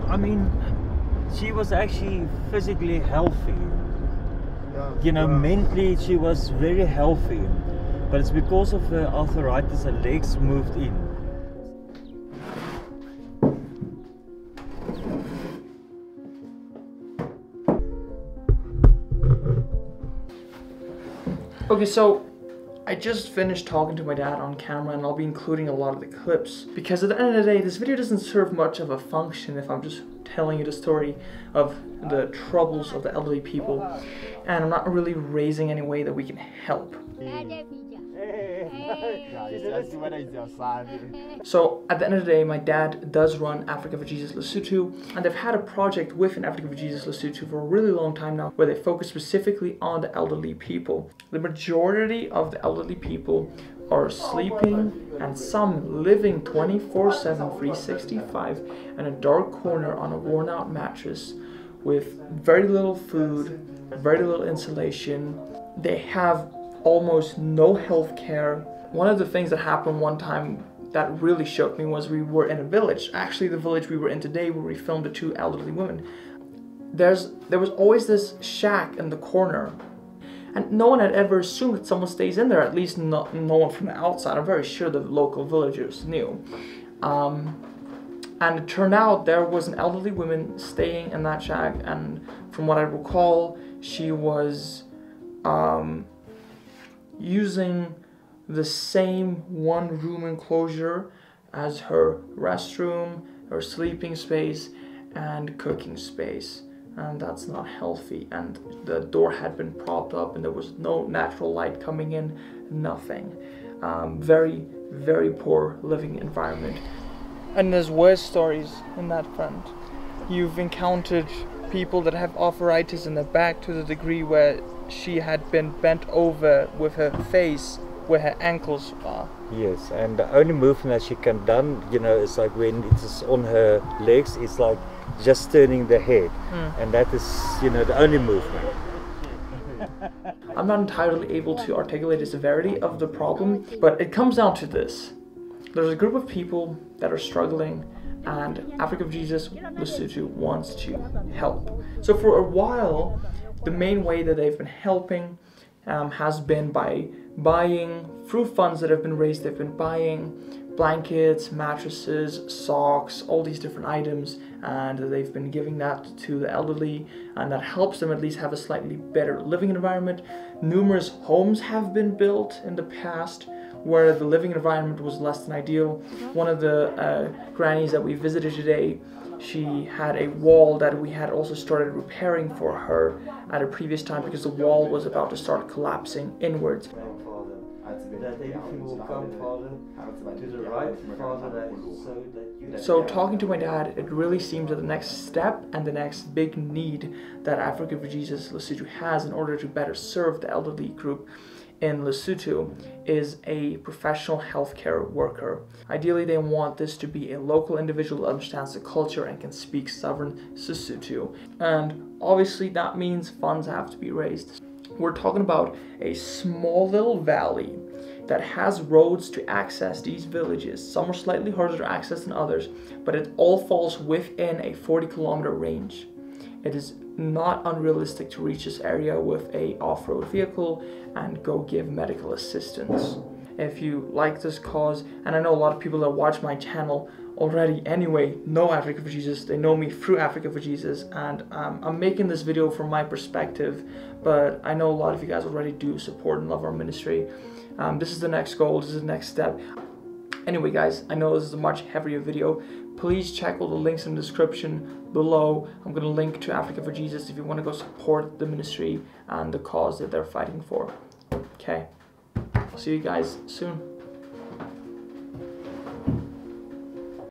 I mean, she was actually physically healthy. You know, mentally she was very healthy, but it's because of her arthritis her legs moved in. Okay, so I just finished talking to my dad on camera, and I'll be including a lot of the clips because at the end of the day this video doesn't serve much of a function if I'm just telling you the story of the troubles of the elderly people, and I'm not really raising any way that we can help. So at the end of the day, my dad does run Africa for Jesus Lesotho, and they've had a project within Africa for Jesus Lesotho for a really long time now where they focus specifically on the elderly people. The majority of the elderly people are sleeping, and some living 24/7, 365 in a dark corner on a worn out mattress with very little food, very little insulation. They have almost no health care. One of the things that happened one time that really shook me was we were in a village, actually the village we were in today, where we filmed the two elderly women. There was always this shack in the corner, and no one had ever assumed that someone stays in there, at least no one from the outside. I'm very sure the local villagers knew. And it turned out there was an elderly woman staying in that shack, and from what I recall, she was using the same one-room enclosure as her restroom, her sleeping space, and cooking space. And that's not healthy. And the door had been propped up, and there was no natural light coming in, nothing. Very, very poor living environment. And there's worse stories in that front. You've encountered people that have arthritis in their back to the degree where she had been bent over with her face where her ankles are. Yes, and the only movement that she can done, you know, is like when it is on her legs, it's like just turning the head, and that is, you know, the only movement. I'm not entirely able to articulate the severity of the problem, but it comes down to this. There's a group of people that are struggling, and Africa for Jesus Lesotho wants to help. So for a while, the main way that they've been helping has been by buying, through funds that have been raised, they've been buying blankets, mattresses, socks, all these different items, and they've been giving that to the elderly, and that helps them at least have a slightly better living environment. Numerous homes have been built in the past where the living environment was less than ideal. One of the grannies that we visited today, she had a wall that we had also started repairing for her at a previous time because the wall was about to start collapsing inwards. So talking to my dad, it really seems that the next step and the next big need that Africa for Jesus Lesotho has in order to better serve the elderly group in Lesotho is a professional healthcare worker. Ideally, they want this to be a local individual who understands the culture and can speak sovereign Sesotho. And obviously that means funds have to be raised. We're talking about a small little valley that has roads to access these villages. Some are slightly harder to access than others, but it all falls within a 40-kilometer range. It is not unrealistic to reach this area with a off-road vehicle and go give medical assistance. If you like this cause, and I know a lot of people that watch my channel already anyway know Africa for Jesus, they know me through Africa for Jesus, and I'm making this video from my perspective, but I know a lot of you guys already do support and love our ministry. This is the next goal, this is the next step. Anyway guys, I know this is a much heavier video. Please check all the links in the description below. I'm going to link to Africa for Jesus if you want to go support the ministry and the cause that they're fighting for. Okay, I'll see you guys soon.